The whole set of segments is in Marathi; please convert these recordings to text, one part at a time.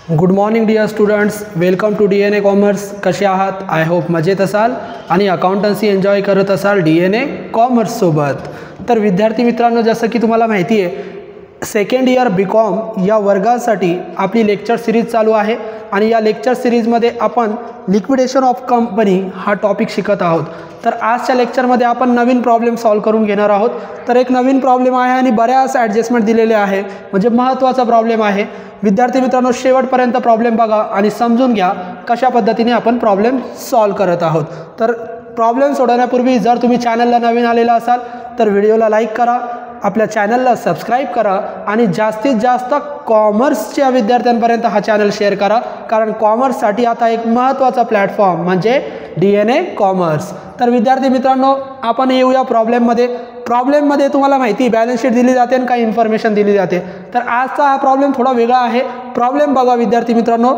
Good morning dear students, welcome to DNA commerce. कसे आहात? आय होप मजेत असाल आणि अकाउंटन्सी एन्जॉय करत असाल DNA कॉमर्ससोबत. तर विद्यार्थी मित्रांनो, जसं की तुम्हाला माहिती आहे, सेकंड इयर BCom या वर्गासाठी आपली लेक्चर सिरीज चालू आहे आणि या लेक्चर सिरीजमध्ये आपण लिक्विडेशन ऑफ कंपनी हा टॉपिक शिकत आहोत. तर आजच्या लेक्चरमध्ये आपण नवीन प्रॉब्लेम सॉल्व करून घेणार आहोत. तर एक नवीन प्रॉब्लेम आहे आणि बऱ्याच ॲडजस्टमेंट दिलेले आहे, म्हणजे महत्त्वाचा प्रॉब्लेम आहे. विद्यार्थी मित्रांनो, शेवटपर्यंत प्रॉब्लेम बघा आणि समजून घ्या कशा पद्धतीने आपण प्रॉब्लेम सॉल्व करत आहोत. तर प्रॉब्लेम सोडवण्यापूर्वी जर तुम्ही चॅनलला नवीन आलेला असाल तर व्हिडिओला लाईक करा, आपल्या चॅनलला सबस्क्राईब करा आणि जास्तीत जास्त कॉमर्सच्या विद्यार्थ्यांपर्यंत हा चॅनल शेअर करा, कारण कॉमर्ससाठी आता एक महत्त्वाचा प्लॅटफॉर्म म्हणजे DNA कॉमर्स. तर विद्यार्थी मित्रांनो, आपण येऊया प्रॉब्लेममध्ये. प्रॉब्लेममध्ये तुम्हाला माहिती आहे बॅलन्स शीट दिली जाते आणि काही इन्फॉर्मेशन दिली जाते. तर आजचा हा प्रॉब्लेम थोडा वेगळा आहे. प्रॉब्लेम बघा विद्यार्थी मित्रांनो,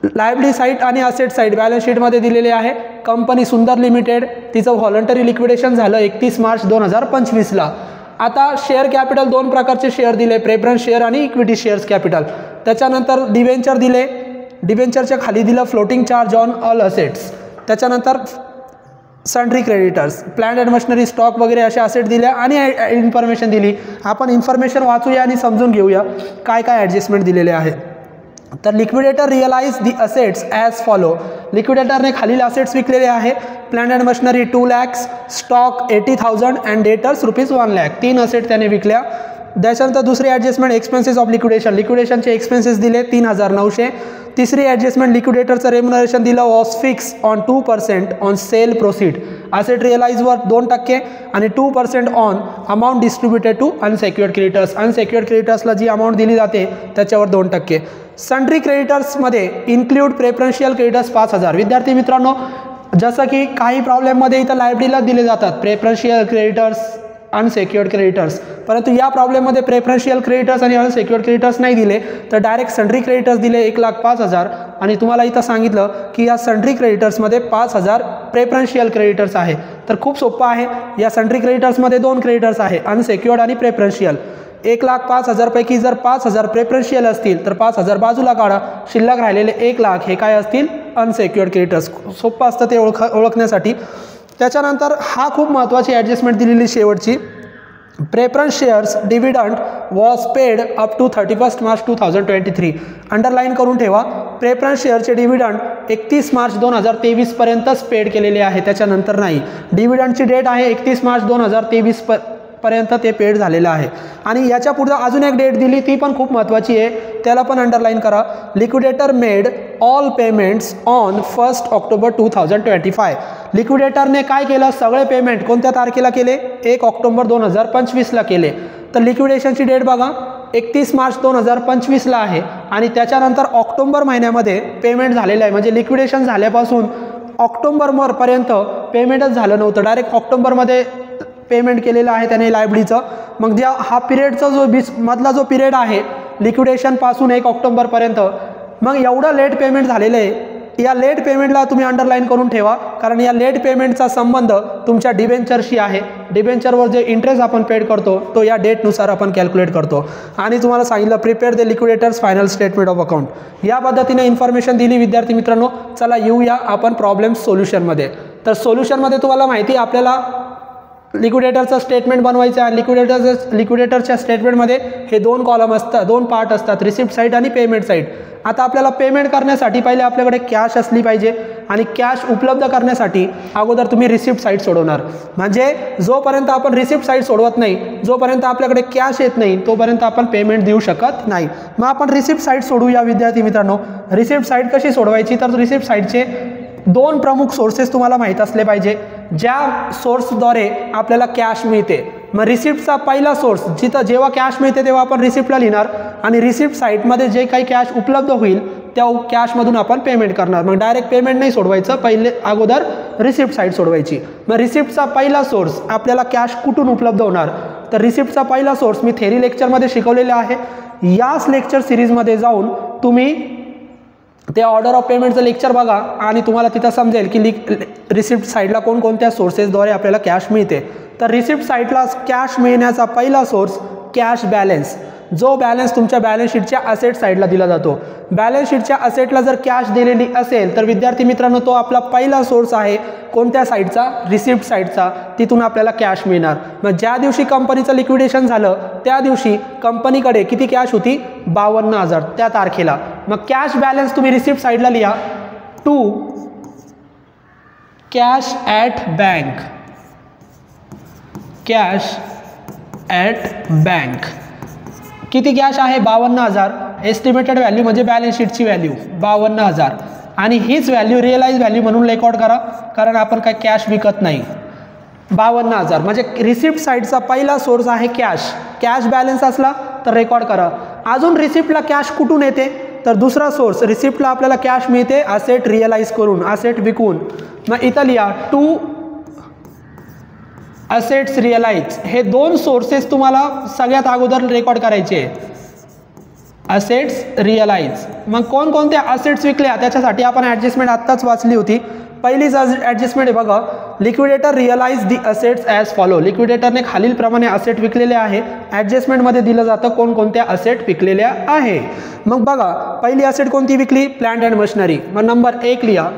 लायबिलिटी साईड आणि असेट साईड बॅलन्स शीटमध्ये दिलेले आहे. कंपनी सुंदर लिमिटेड, तिचं व्हॉलंटरी लिक्विडेशन झालं 31 मार्च 2025ला. आता शेअर कॅपिटल दोन प्रकारचे शेअर दिले, प्रेफरन्स शेअर आणि इक्विटी शेअर्स कॅपिटल. त्याच्यानंतर डिबेंचर दिले, डिबेंचरच्या खाली दिलं floating charge on all assets. त्याच्यानंतर sundry creditors, plant and machinery, stock वगैरे असे असेट दिल्या आणि इन्फॉर्मेशन दिली. आपण इन्फॉर्मेशन वाचूया आणि समजून घेऊया काय काय ॲडजस्टमेंट दिलेले आहे. तर liquidator realise the assets as follow. लिक्विडेटरने खालील असेट्स विकलेले आहे. Plant and machinery 2 lakh, stock 80,000 and debtors ₹1 lakh. 3 asset त्याने विकल्या. त्याच्यानंतर दुसरी ॲडजस्टमेंट एक्सपेन्सेस ऑफ लिक्विडेशन, लिक्विडेशनचे एक्सपेन्सेस दिले 3,900. तिसरी ॲडजस्टमेंट लिक्विडेटरचं रेम्युनरेशन दिलं was fix on 2% on sale proceed. Asset रिअलाइजवर 2% आणि 2% on amount distributed to unsecured creditors. Unsecured क्रेडिटर्सला जी अमाऊंट दिली जाते त्याच्यावर 2%. सन्ड्री क्रेडिटर्समध्ये इन्क्लूड प्रेफरन्शियल क्रेडिटर्स 5,000. विद्यार्थी मित्रांनो, जसं की काही प्रॉब्लेममध्ये इथं लायबिलिटीला दिले जातात प्रेफरन्शियल क्रेडिटर्स, अनसेक्युअर्ड क्रेडिटर्स, परंतु या प्रॉब्लेममध्ये प्रेफरन्शियल क्रेडिटर्स आणि अनसेक्युअर्ड क्रेडिटर्स नाही दिले, तर डायरेक्ट सन्ड्री क्रेडिटर्स दिले 1,05,000. आणि तुम्हाला इथं सांगितलं की या सन्ड्री क्रेडिटर्समध्ये 5,000 प्रेफरन्शियल क्रेडिटर्स आहे. तर खूप सोपं आहे. या सन्ड्री क्रेडिटर्समध्ये 2 क्रेडिटर्स आहे, अनसेक्युअर्ड आणि प्रेफरन्शियल. 1,05,000 पैकी जर 5,000 प्रेफरन्शियल असतील तर 5,000 बाजूला काढा, शिल्लक राहिलेले 1 लाख हे काय असतील? Unsecured creditors. सोपं असतं ते ओळखण्यासाठी. त्याच्यानंतर हा खूप महत्त्वाची ॲडजस्टमेंट दिलेली शेवटची. Preference shares dividend was paid up to 31 March 2023. Underline करून ठेवा, प्रेफरन्स शेअरचे डिव्हिडंड 31 मार्च 2023 पर्यंतच पेड केलेले आहे, त्याच्यानंतर नाही. डिव्हिडंडची डेट आहे 31 मार्च 2023 पर्यंत ते पेड झालेलं आहे. आणि याच्या पुढे अजून एक डेट दिली, ती पण खूप महत्त्वाची आहे, त्याला पण अंडरलाईन करा. Liquidator made all payments on 1 October 2025. लिक्विडेटरने काय केलं? सगळे पेमेंट कोणत्या तारखेला केले? 1 ऑक्टोबर 2025ला केले. तर लिक्विडेशनची डेट बघा 31 मार्च 2025ला आहे आणि त्याच्यानंतर ऑक्टोबर महिन्यामध्ये पेमेंट झालेलं आहे. म्हणजे लिक्विडेशन झाल्यापासून ऑक्टोबरपर्यंत पेमेंटच झालं नव्हतं, डायरेक्ट ऑक्टोबरमध्ये पेमेंट केलेलं आहे त्याने लायबिलिटीचं. मग ज्या हा पिरियडचा जो मधला जो पिरियड आहे लिक्विडेशनपासून 1 ऑक्टोबरपर्यंत, मग एवढं लेट पेमेंट झालेलं आहे. या लेट पेमेंटला तुम्ही अंडरलाईन करून ठेवा, कारण या लेट पेमेंटचा संबंध तुमच्या डिबेंचरशी आहे. डिबेंचरवर जे इंटरेस्ट आपण पेड करतो तो या डेटनुसार आपण कॅल्क्युलेट करतो. आणि तुम्हाला सांगितलं prepare the liquidators final statement of account. या पद्धतीने इन्फॉर्मेशन दिली विद्यार्थी मित्रांनो. चला येऊया आपण प्रॉब्लेम सोल्युशनमध्ये. तर सोल्युशनमध्ये तुम्हाला माहिती आहे आपल्याला लिक्विडेटरचं स्टेटमेंट बनवायचं आहे. लिक्विडेटरच्या स्टेटमेंटमध्ये हे 2 कॉलम असतात, 2 पार्ट असतात, रिसिप्ट साईड आणि पेमेंट साईड. आता आपल्याला पेमेंट करण्यासाठी पहिले आपल्याकडे कॅश असली पाहिजे आणि कॅश उपलब्ध करण्यासाठी अगोदर तुम्ही रिसिप्ट साईड सोडवणार. म्हणजे जोपर्यंत आपण रिसिप्ट साईड सोडवत नाही, जोपर्यंत आपल्याकडे कॅश येत नाही, तोपर्यंत आपण पेमेंट देऊ शकत नाही. मग आपण रिसिप्ट साईड सोडूया विद्यार्थी मित्रांनो. रिसिप्ट साईड कशी सोडवायची? तर रिसिप्ट साईडचे 2 प्रमुख सोर्सेस तुम्हाला माहीत असले पाहिजे, ज्या सोर्सद्वारे आपल्याला कॅश मिळते. मग रिसिप्टचा पहिला सोर्स, जिथं जेव्हा कॅश मिळते तेव्हा आपण रिसिप्टला लिहिणार आणि रिसिप्ट साईटमध्ये जे काही कॅश उपलब्ध होईल त्या कॅशमधून आपण पेमेंट करणार. मग डायरेक्ट पेमेंट नाही सोडवायचं, पहिले अगोदर रिसिप्ट साईट सोडवायची. मग रिसिप्टचा पहिला सोर्स आपल्याला कॅश कुठून उपलब्ध होणार? तर रिसिप्टचा पहिला सोर्स मी थेरी लेक्चरमध्ये शिकवलेला आहे. याच लेक्चर सिरीजमध्ये जाऊन तुम्ही ते ऑर्डर ऑफ पेमेंटचं लेक्चर बघा आणि तुम्हाला तिथं समजेल की रिसिप्ट साईडला कोणकोणत्या सोर्सेसद्वारे आपल्याला कॅश मिळते. तर रिसिप्ट साईटला कॅश मिळण्याचा पहिला सोर्स कॅश बॅलन्स. जो बॅलन्स तुमच्या बॅलन्स शीटच्या असेट साईडला दिला जातो. बॅलन्स शीटच्या असेटला जर कॅश दिलेली असेल तर विद्यार्थी मित्रांनो तो आपला पहिला सोर्स आहे. कोणत्या साईडचा? रिसिप्ट साईडचा. तिथून आपल्याला कॅश मिळणार. मग ज्या दिवशी कंपनीचं लिक्विडेशन झालं त्या दिवशी कंपनीकडे किती कॅश होती? 52,000 त्या तारखेला. मग कॅश बॅलन्स तुम्ही रिसिप्ट साईडला लिहा. To cash at bank. Cash at bank. किती कॅश आहे? 52,000. एस्टिमेटेड व्हॅल्यू म्हणजे बॅलन्स शीटची व्हॅल्यू 52,000 आणि हीच व्हॅल्यू रिअलाइज व्हॅल्यू म्हणून रेकॉर्ड करा, कारण आपण काय कॅश विकत नाही. 52,000 म्हणजे रिसिप्ट साईडचा पहिला सोर्स आहे कॅश. कॅश बॅलन्स असला तर रेकॉर्ड करा. अजून रिसिप्टला कॅश कुठून येते? तर दुसरा सोर्स. रिसिप्टला आपल्याला कॅश मिळते असेट रिअलाइज करून, असेट विकून. मग इथं लिहा टू असेट्स रिअलाइज. हे दोन सोर्सेस तुम्हाला सगळ्यात अगोदर रेकॉर्ड करायचे. Assets realise. मग कोणकोणते असेट्स विकल्या त्याच्यासाठी आपण ॲडजस्टमेंट आत्ताच वाचली होती. पहिलीच ॲडजस्टमेंट आहे बघा. Liquidator realise the assets as follow. लिक्विडेटरने खालीलप्रमाणे असेट विकलेले आहे. ॲडजस्टमेंटमध्ये दिलं जातं कोणकोणत्या असेट विकलेल्या आहे. मग बघा पहिली असेट कोणती विकली? Plant and machinery. मग नंबर 1 लिहा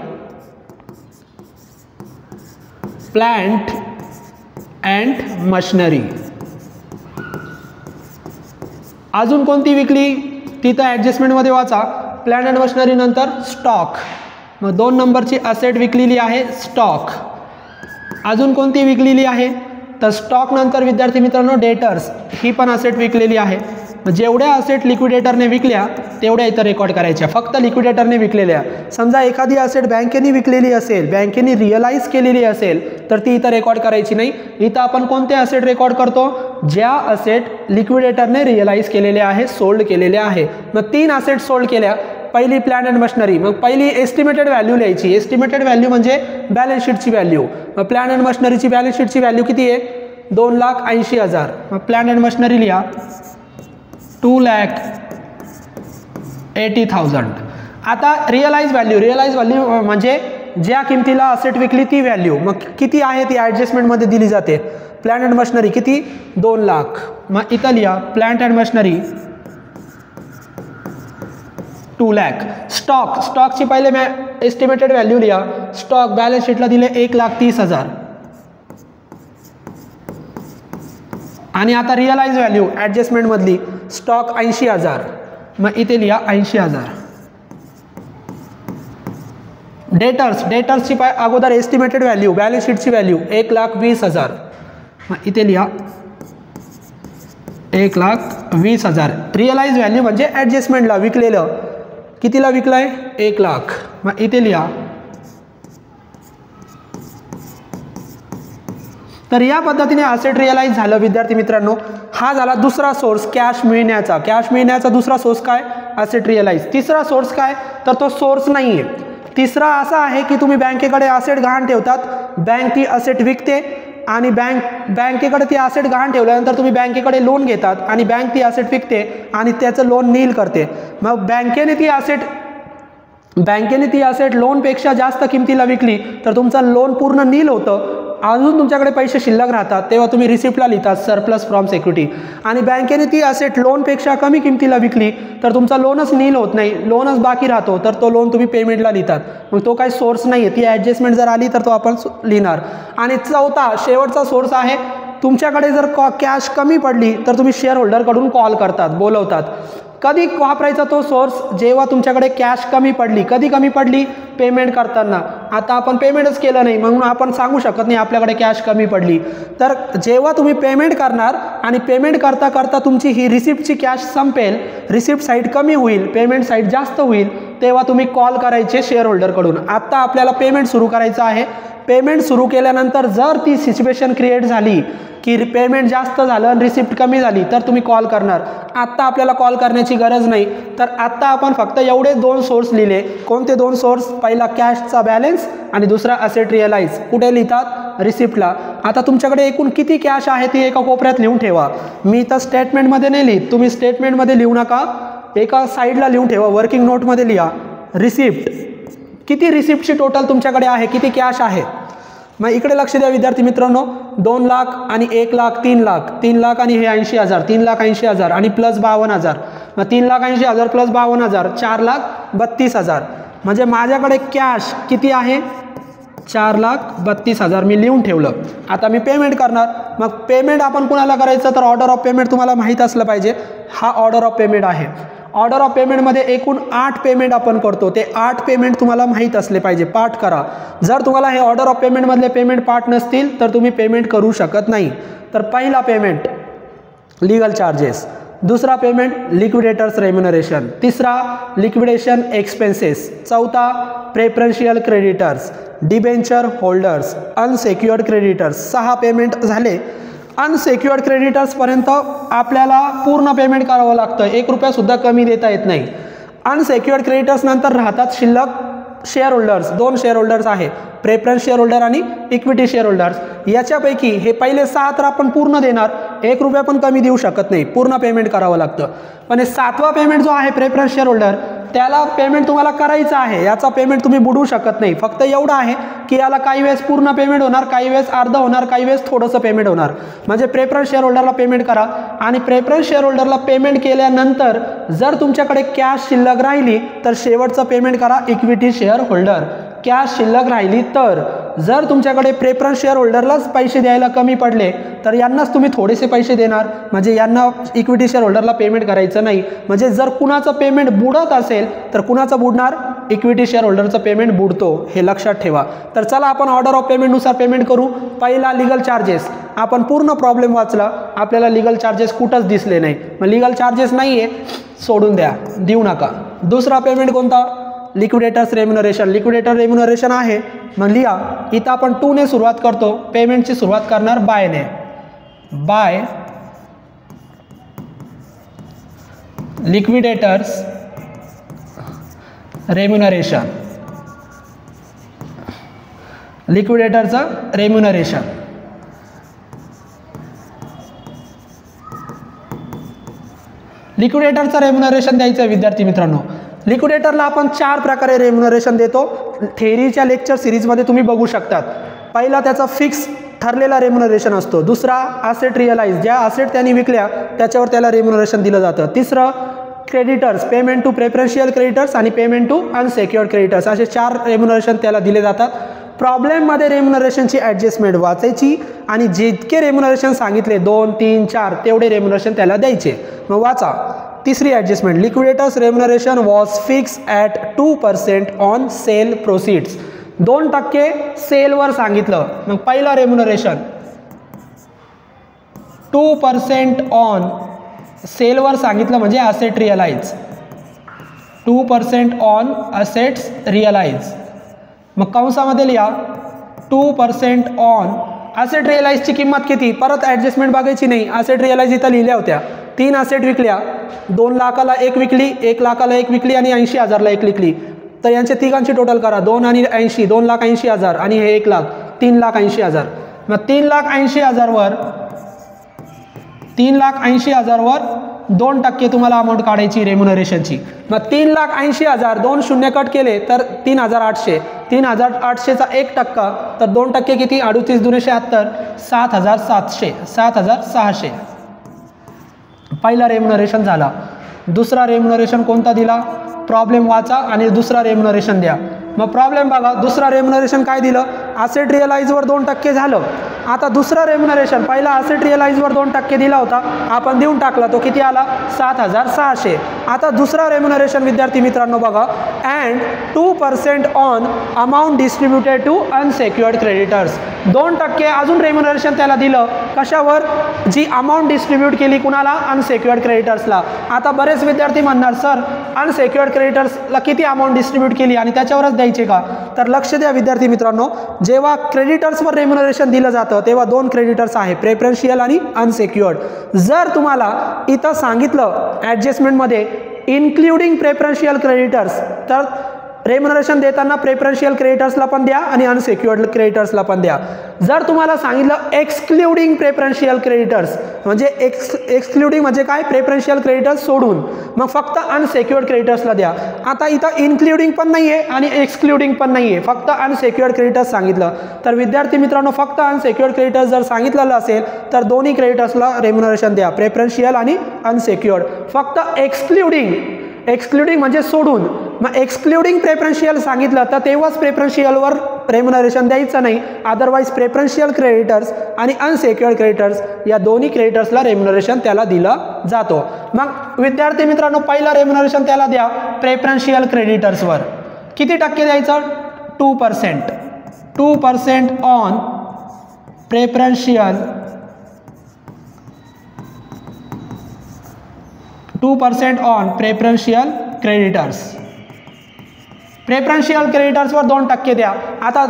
प्लांट अँड मशिनरी. अजून कोणती विकली? तिथं ॲडजस्टमेंटमध्ये वाचा. प्लांट अँड मशिनरी नंतर स्टॉक. मग 2 नंबरची असेट विकलेली आहे स्टॉक. अजून कोणती विकलेली आहे? तर स्टॉक नंतर विद्यार्थी मित्रांनो डेटर्स. ही पण असेट विकलेली आहे. जेवढ्या असेट लिक्विडेटरने विकल्या तेवढ्या इथं रेकॉर्ड करायच्या. फक्त लिक्विडेटरने विकलेल्या. समजा एखादी असेट बँकेने विकलेली असेल, बँकेने रिअलाइज केलेली असेल तर ती इथं रेकॉर्ड करायची नाही. इथं आपण कोणते असेट रेकॉर्ड करतो? ज्या असेट लिक्विडेटरने रिअलाइज केलेल्या आहे, सोल्ड केलेल्या आहे. मग 3 असेट सोल्ड केल्या. पहिली प्लांट अँड मशिनरी. मग पहिली एस्टिमेटेड व्हॅल्यू लिहायची. एस्टिमेटेड व्हॅल्यू म्हणजे बॅलन्स शीटची व्हॅल्यू. मग प्लांट अँड मशिनरीची बॅलन्स शीटची व्हॅल्यू किती आहे? 2,80,000. मग प्लांट अँड मशिनरी लिहा 2,80,000. आता रिअलाइज व्हॅल्यू. रिअलाइज व्हॅल्यू म्हणजे ज्या किमतीला असेट विकली ती व्हॅल्यू. मग किती आहे ती ॲडजस्टमेंटमध्ये दिली जाते. प्लांट अँड मशिनरी किती? 2 लाख. मग इथं लिहा plant and machinery 2 lakh. Stock. स्टॉकची पहिले मी एस्टिमेटेड व्हॅल्यू लिहा. स्टॉक बॅलन्स शीटला दिले 1,30,000. आणि आता रिअलाइज व्हॅल्यू ॲडजस्टमेंटमधली स्टॉक 80,000. मग इथे लिहा 80,000. डेटर्स. डेटर्सची अगोदर एस्टिमेटेड व्हॅल्यू बॅलन्स शीटची व्हॅल्यू 1,20,000. मग इथे लिहा 1,20,000. रिअलाइज व्हॅल्यू म्हणजे ॲडजस्टमेंटला विकलेलं. कितीला विकलाय? 1 लाख. मग इथे लिहा. तर या पद्धतीने असेट रिअलाइज झालं विद्यार्थी मित्रांनो. हा झाला दुसरा सोर्स कॅश मिळण्याचा. कॅश मिळण्याचा दुसरा सोर्स काय? Asset realise. तिसरा सोर्स काय? तर तो सोर्स नाही आहे. तिसरा असा आहे की तुम्ही बँकेकडे असेट गहाण ठेवतात, बँक ती असेट विकते आणि बँकेकडे ती असेट गहाण ठेवल्यानंतर तुम्ही बँकेकडे लोन घेतात आणि बँक ती असेट विकते आणि त्याचं लोन नील करते. मग बँकेने ती असेट लोनपेक्षा जास्त किमतीला विकली तर तुमचं लोन पूर्ण नील होतं. अजून तुमच्याकडे पैसे शिल्लक राहतात तेव्हा तुम्ही रिसिप्टला लिहितात सरप्लस फ्रॉम सिक्युरिटी. आणि बँकेने ती असेट लोनपेक्षा कमी किमतीला विकली तर तुमचा लोनच नील होत नाही, लोनच बाकी राहतो, तर तो लोन तुम्ही पेमेंटला लिहितात. मग तो काही सोर्स नाही आहे. ती ॲडजस्टमेंट जर आली तर तो आपण लिहिणार. आणि चौथा शेवटचा सोर्स आहे तुमच्याकडे जर कॅश कमी पडली तर तुम्ही शेअर होल्डरकडून कॉल करतात, बोलवतात. कधी वापरायचा तो सोर्स? जेव्हा तुमच्याकडे कॅश कमी पडली. कधी कमी पडली? पेमेंट करताना. आता आपण पेमेंटच केलं नाही म्हणून आपण सांगू शकत नाही आपल्याकडे कॅश कमी पडली. तर जेव्हा तुम्ही पेमेंट करणार आणि पेमेंट करता करता तुमची ही रिसिप्टची कॅश संपेल, रिसिप्ट साईड कमी होईल, पेमेंट साईड जास्त होईल, तेव्हा तुम्ही कॉल करायचे शेअर होल्डरकडून. आता आपल्याला पेमेंट सुरू करायचं आहे. पेमेंट सुरू केल्यानंतर जर ती सिच्युएशन क्रिएट झाली की पेमेंट जास्त झालं आणि रिसिप्ट कमी झाली तर तुम्ही कॉल करणार. आत्ता आपल्याला कॉल करण्याची गरज नाही. तर आत्ता आपण फक्त एवढे 2 सोर्स लिहिले. कोणते 2 सोर्स? पहिला कॅशचा बॅलन्स आणि दुसरा असेट रिअलाइज. कुठे लिहितात? रिसिप्टला. आता तुमच्याकडे एकूण किती कॅश आहे ती एका कोपऱ्यात लिहून ठेवा. मी तर स्टेटमेंटमध्ये नाही लिहित, तुम्ही स्टेटमेंटमध्ये लिहू नका, एका साईडला लिहून ठेवा, वर्किंग नोटमध्ये लिहा. रिसिप्ट. किती रिसिप्टची टोटल तुमच्याकडे आहे, किती कॅश आहे? मग इकडे लक्ष द्या विद्यार्थी मित्रांनो, 2 लाख आणि 1 लाख 3 लाख, 3 लाख आणि हे 80,000, 3,80,000 आणि प्लस 52,000, मग 3,80,000 प्लस 52,000 4,32,000. म्हणजे माझ्याकडे कॅश किती आहे, 4,32,000 मी लिहून ठेवलं. आता मी पेमेंट करणार. मग पेमेंट आपण कुणाला करायचं, तर ऑर्डर ऑफ पेमेंट तुम्हाला माहीत असलं पाहिजे. हा ऑर्डर ऑफ पेमेंट आहे. ऑर्डर ऑफ पेमेंटमध्ये एकूण 8 पेमेंट आपण करतो. ते 8 पेमेंट तुम्हाला माहीत असले पाहिजे, पाठ करा. जर तुम्हाला हे ऑर्डर ऑफ पेमेंटमधले पेमेंट पाठ नसतील तर तुम्ही पेमेंट करू शकत नाही. तर पहिला पेमेंट लीगल चार्जेस, दूसरा पेमेंट लिक्विडेटर्स रेम्युनरेशन, तीसरा लिक्विडेशन एक्सपेंसेस, चौथा preferential creditors, debenture holders, unsecured creditors. 6 payment झाले. अनसेक्युअर्ड क्रेडिटर्सपर्यंत आपल्याला पूर्ण पेमेंट करावं लागतं, 1 रुपयासुद्धा कमी देता येत नाही. अनसेक्युअर्ड क्रेडिटर्स नंतर राहतात शिल्लक शेअर होल्डर्स. 2 शेअर होल्डर्स आहे, प्रेफरन्स शेअर होल्डर आणि इक्विटी शेअर होल्डर्स. याच्यापैकी हे पहिले 6 तर आपण पूर्ण देणार, 1 रुपया पण कमी देऊ शकत नाही, पूर्ण पेमेंट करावं लागतं. पण हे 7वा पेमेंट जो आहे प्रेफरन्स शेअर होल्डर, त्याला पेमेंट तुम्हाला करायचं आहे. याचा पेमेंट तुम्ही बुडवू शकत नाही. फक्त एवढं आहे की याला काही वेळेस पूर्ण पेमेंट होणार, काही वेळेस अर्ध होणार, काही वेळेस थोडंसं पेमेंट होणार. म्हणजे प्रेफरन्स शेअर होल्डरला पेमेंट करा आणि प्रेफरन्स शेअर होल्डरला पेमेंट केल्यानंतर जर तुमच्याकडे कॅश शिल्लक राहिली तर शेवटचं पेमेंट करा इक्विटी शेअर होल्डर. कॅश शिल्लक राहिली तर, जर तुमच्याकडे प्रेफरन्स शेअर होल्डरलाच पैसे द्यायला कमी पडले तर यांनाच तुम्ही थोडेसे पैसे देणार. म्हणजे यांना इक्विटी शेअर होल्डरला पेमेंट करायचं नाही. म्हणजे जर कुणाचं पेमेंट बुडत असेल तर कुणाचं बुडणार, इक्विटी शेअर होल्डरचं पेमेंट बुडतो, हे लक्षात ठेवा. तर चला आपण ऑर्डर ऑफ पेमेंटनुसार पेमेंट करू. पहिला लीगल चार्जेस. आपण पूर्ण प्रॉब्लेम वाचला, आपल्याला लीगल चार्जेस कुठंच दिसले नाही. मग लीगल चार्जेस नाही आहे, सोडून द्या, देऊ नका. दुसरा पेमेंट कोणता, लिक्विडेटर्स रेम्युनरेशन. लिक्विडेटर रेम्युनरेशन आहे, मग लिहा. इथं आपण 2 ने सुरुवात करतो. पेमेंटची सुरुवात करणार बायने. बाय लिक्विडेटर्स रेम्युनरेशन, लिक्विडेटरचं रेम्युनरेशन. लिक्विडेटरचं रेम्युनरेशन द्यायचं विद्यार्थी मित्रांनो. लिक्विडेटरला आपण 4 प्रकारे रेम्युनरेशन देतो. थेअरीच्या लेक्चर सिरीजमध्ये तुम्ही बघू शकतात. पहिला त्याचा फिक्स ठरलेला रेम्युनरेशन असतो. दुसरा असेट रिअलाइज, ज्या असेट त्यांनी विकल्या त्याच्यावर त्याला रेम्युनरेशन दिलं जातं. तिसरं creditors, payment to preferential creditors आणि पेमेंट टू अनसेक्युअर्ड क्रेडिटर्स, असे 4 रेम्युनरेशन त्याला दिले जातात. प्रॉब्लेममध्ये रेम्युनरेशनची ॲडजस्टमेंट वाचायची आणि जितके रेम्युनरेशन सांगितले 2, 3, 4 तेवढे रेम्युनरेशन त्याला द्यायचे. मग वाचा. तिसरी adjustment, liquidators remuneration was fix at 2% on sale proceeds. 2% सेलवर सांगितलं. मग पहिला रेम्युनरेशन 2% ऑन सेलवर सांगितलं म्हणजे asset realise, 2% on assets realise. मग कंसामध्ये लिहा 2% ऑन असेट रिअलाइजची किंमत किती, परत ॲडजस्टमेंट बघायची नाही. असेट रिअलाइज इथं लिहिल्या होत्या. 3 असेट विकल्या, 2 लाखाला 1 विकली, 1 लाखाला 1 विकली आणि 80,000ला 1 विकली. तर यांच्या तिघांची टोटल करा, 2 आणि 80, 2,80,000 आणि हे 1 लाख, 3,80,000. मग 3,80,000वर 2% तुम्हाला अमाऊंट काढायची रेम्युनरेशनची. मग 3,80,000 2 शून्य कट केले तर 3,800, 3,800चा 1% तर 2% किती, 38 दुने 76, 7,700, 7,600. पहिला रेम्युनरेशन झाला. दुसरा रेम्युनरेशन कोणता दिला, प्रॉब्लेम वाचा आणि दुसरा रेम्युनरेशन द्या. मग प्रॉब्लेम बघा, दुसरा रेम्युनरेशन काय दिलं, असेट रिअलाइजवर 2% झालं. आता दुसरा रेम्युनरेशन, पहिला असेट रिअलाइजवर 2% दिला होता, आपण देऊन टाकला, तो किती आला, 7,600. आता दुसरा रेम्युनरेशन विद्यार्थी मित्रांनो बघा, and 2% on amount distributed to unsecured creditors. 2% अजून रेम्युनरेशन त्याला दिलं, कशावर, जी अमाऊंट डिस्ट्रीब्यूट केली कुणाला, अनसेक्युअर्ड क्रेडिटर्सला. आता बरेच विद्यार्थी म्हणणार सर अनसेक्युअर्ड क्रेडिटर्सला किती अमाऊंट डिस्ट्रीब्यूट केली आणि त्याच्यावरच द्यायचे का. तर लक्ष द्या विद्यार्थी मित्रांनो, जेव्हा क्रेडिटर्सवर रेम्युनरेशन दिलं जातं तेव्हा 2 क्रेडिटर्स आहे, प्रेफरन्शियल आणि अनसेक्युअर्ड. जर तुम्हाला इथं सांगितलं ॲडजस्टमेंटमध्ये इन्क्लुडिंग प्रेफरन्शियल क्रेडिटर्स, तर रेम्युनरेशन देताना प्रेफरन्शियल क्रेडिटर्सला पण द्या आणि अनसिक्युअर्ड क्रेडिटर्सला पण द्या. जर तुम्हाला सांगितलं एक्सक्लुडिंग प्रेफरन्शियल क्रेडिटर्स म्हणजे एक्सक्लुडिंग म्हणजे काय, प्रेफरन्शियल क्रेडिटर्स सोडून, मग फक्त अनसिक्युअर्ड क्रेडिटर्सला द्या. आता इथं इन्क्लुडिंग पण नाही आहे आणि एक्सक्लुडिंग पण नाही आहे, फक्त अनसिक्युअर्ड क्रेडिटर्स सांगितलं. तर विद्यार्थी मित्रांनो फक्त अनसिक्युअर्ड क्रेडिटर्स जर सांगितलेलं असेल तर दोन्ही क्रेडिटर्सला रेम्युनरेशन द्या, प्रेफरन्शियल आणि अनसिक्युअर्ड. फक्त एक्सक्लुडिंग म्हणजे सोडून, मग एक्सक्लुडिंग प्रेफरन्शियल सांगितलं तर तेव्हाच प्रेफरन्शियलवर रेम्युनरेशन द्यायचं नाही, अदरवाईज प्रेफरन्शियल क्रेडिटर्स आणि अनसिक्युअर्ड क्रेडिटर्स या दोन्ही क्रेडिटर्सला रेम्युनरेशन त्याला दिलं जातो. मग विद्यार्थी मित्रांनो पहिला रेम्युनरेशन त्याला द्या प्रेफरन्शियल क्रेडिटर्सवर. किती टक्के द्यायचं, 2%. 2% on preferential 2% on preferential creditors. Preferential क्रेडिटर्सवर 2% द्या. आता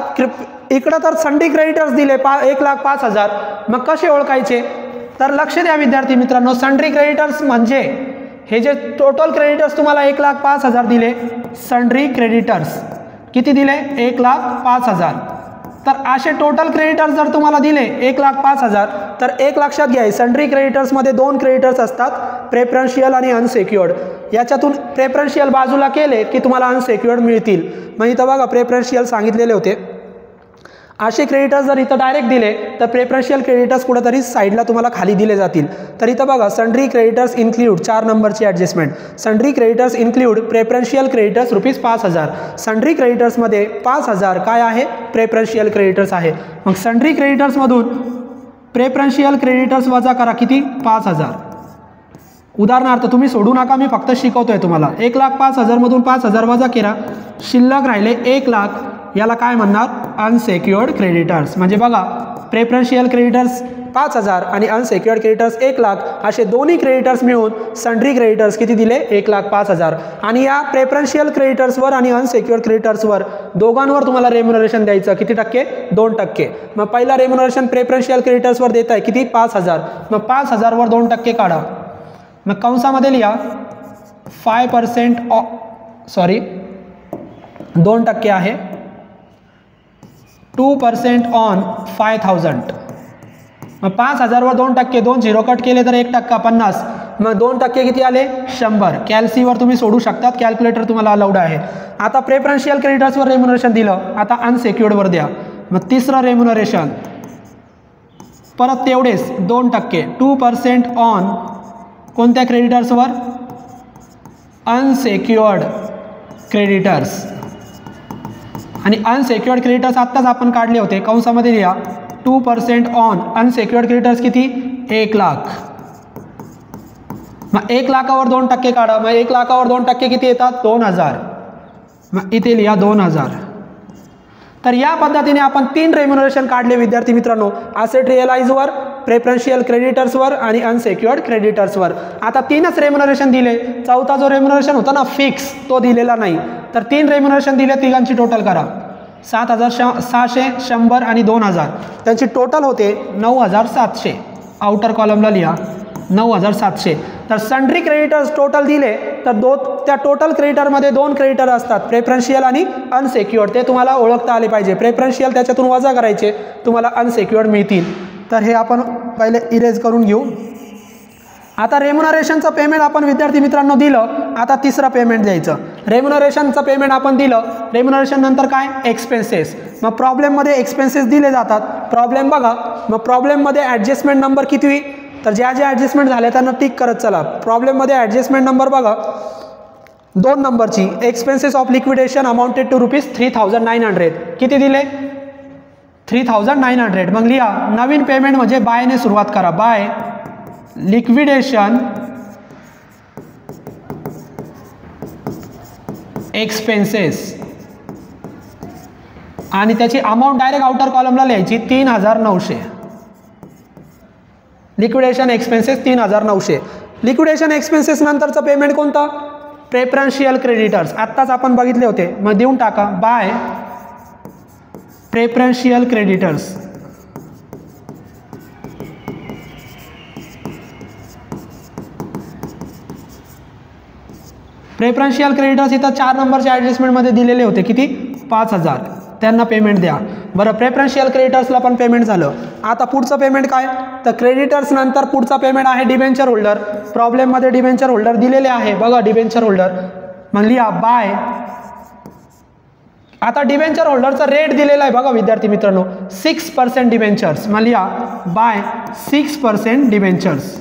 इकडं तर सन्ड्री क्रेडिटर्स दिले 1,05,000, मग कसे ओळखायचे, तर लक्ष द्या विद्यार्थी मित्रांनो. सन्ड्री क्रेडिटर्स म्हणजे हे जे टोटल क्रेडिटर्स तुम्हाला 1,05,000 दिले, सन्ड्री क्रेडिटर्स किती दिले, 1,05,000. तर असे टोटल क्रेडिटर्स जर तुम्हाला दिले 1,05,000 तर एक लक्षात घ्या, सन्ड्री क्रेडिटर्समध्ये 2 क्रेडिटर्स असतात, प्रेफरन्शियल आणि अनसिक्युअर्ड. याच्यातून प्रेफरन्शियल बाजूला केले की तुम्हाला अनसिक्युअर्ड मिळतील. मग इथं बघा प्रेफरन्शियल सांगितलेले होते. असे क्रेडिटर्स जर इथं डायरेक्ट दिले तर प्रेफरन्शियल क्रेडिटर्स कुठेतरी साईडला तुम्हाला खाली दिले जातील. तर इथं बघा सन्ड्री क्रेडिटर्स इन्क्लूड 4 नंबरची adjustment. Sundry creditors include preferential creditors ₹5,000. Sundry क्रेडिटर्समध्ये 5,000 काय आहे, प्रेफरन्शियल क्रेडिटर्स आहे. मग सन्ड्री क्रेडिटर्समधून प्रेफरन्शियल क्रेडिटर्स वजा करा, किती, 5,000. उदाहरणार्थ तुम्ही सोडू नका, मी फक्त शिकवतोय तुम्हाला. 1,05,000 मधून 5,000 वजा केला, शिल्लक राहिले 1,00,000. याला काय म्हणणार, अनसिक्युअर्ड क्रेडिटर्स. म्हणजे बघा प्रेफरन्शियल क्रेडिटर्स 5,000 आणि अनसिक्युअर्ड क्रेडिटर्स 1,00,000 असे दोन्ही क्रेडिटर्स मिळून सन्ड्री क्रेडिटर्स किती दिले, 1,05,000. आणि या प्रेफरन्शियल क्रेडिटर्सवर आणि अनसिक्युअर्ड क्रेडिटर्सवर दोघांवर तुम्हाला रेम्युनरेशन द्यायचं, किती टक्के, 2%. मग पहिला रेम्युनरेशन प्रेफरन्शियल क्रेडिटर्सवर देत आहे किती, 5,000. मग 5,000 वर 2% काढा. मग कंसामध्ये लिहा 5% 2% आहे, 2% ऑन 5,000. मग 5,000 वर 2%, 2 0 कट केले तर 1% 50. मग 2% किती आले, 100. कॅल्सीवर तुम्ही सोडू शकतात, कॅल्क्युलेटर तुम्हाला अलाउड आहे. आता प्रेफरन्शियल क्रेडिटर्सवर रेम्युनरेशन दिलं, आता अनसिक्युअर्डवर द्या. मग तिसरं रेम्युनरेशन परत तेवढेच 2%, 2% ऑन कोणत्या क्रेडिटर्सवर, अनसिक्युअर्ड क्रेडिटर्स. आणि अनसिक्युअर्ड क्रेडिटर्स आत्ताच आपण काढले होते, कंसामध्ये लिहा 2% ऑन अनसिक्युअर्ड क्रेडिटर्स किती, 1,00,000. मग 1,00,000वर 2% काढा. मग 1,00,000वर 2% किती येतात, 2,000. मग इथे लिहा 2,000. तर या पद्धतीने आपण 3 रेम्युनरेशन काढले विद्यार्थी मित्रांनो, असेट रिअलाइजवर, प्रेफरन्शियल क्रेडिटर्सवर आणि अनसिक्युअर्ड क्रेडिटर्सवर. आता 3च रेम्युनरेशन दिले, चौथा जो रेम्युनरेशन होता ना फिक्स, तो दिलेला नाही. तर 3 रेम्युनरेशन दिले, तिघांची टोटल करा, 7,600, 100 आणि 2,000. त्यांची टोटल होते 9,700. आउटर कॉलमला लिहा 9,700. तर सन्ड्री क्रेडिटर्स टोटल दिले तर त्या टोटल क्रेडिटरमध्ये 2 क्रेडिटर असतात, प्रेफरन्शियल आणि अनसिक्युअर्ड. ते तुम्हाला ओळखता आले पाहिजे. प्रेफरन्शियल त्याच्यातून वजा करायचे, तुम्हाला अनसिक्युअर्ड मिळतील. तर हे आपण पहिले इरेज करून घेऊ. आता रेम्युनरेशनचं पेमेंट आपण विद्यार्थी मित्रांनो दिलं, आता तिसरं पेमेंट द्यायचं. रेम्युनरेशनचं पेमेंट आपण दिलं, रेम्युनरेशन नंतर काय, एक्सपेन्सेस. मग प्रॉब्लेममध्ये एक्सपेन्सेस दिले जातात. प्रॉब्लेम बघा, मग प्रॉब्लेममध्ये ॲडजस्टमेंट नंबर किती, तर ज्या ॲडजस्टमेंट झाल्या त्यांना टिक करत चला. प्रॉब्लेममध्ये ॲडजस्टमेंट नंबर बघा 2 नंबरची, expenses of liquidation amounted to ₹3,900. किती दिले, 3,900. मग लिहा नवीन पेमेंट म्हणजे बायने सुरुवात करा, बाय लिक्विडेशन एक्सपेन्सेस आणि त्याची अमाऊंट डायरेक्ट आउटर कॉलमला लिहायची 3,900. Liquidation expenses 3,900. लिक्विडेशन एक्सपेन्सेस नंतरचं पेमेंट कोणतं, प्रेफरन्शियल क्रेडिटर्स. आत्ताच आपण बघितले होते, मग देऊन टाका by preferential creditors. Preferential creditors इथं 4 नंबरच्या ॲडजस्टमेंटमध्ये दिलेले होते, किती 5,000, त्यांना पेमेंट द्या. बरं, प्रेफरन्शियल क्रेडिटर्सला पण पेमेंट झालं. आता पुढचं पेमेंट काय, तर क्रेडिटर्स नंतर पुढचा पेमेंट आहे डिबेंचर होल्डर. प्रॉब्लेममध्ये डिबेंचर होल्डर दिलेले आहे बघा, डिबेंचर होल्डर मग लिहा बाय. आता डिबेंचर होल्डरचा रेट दिलेला आहे बघा विद्यार्थी मित्रांनो, 6% डिबेंचर्स. मग लिहा बाय 6% डिबेंचर्स.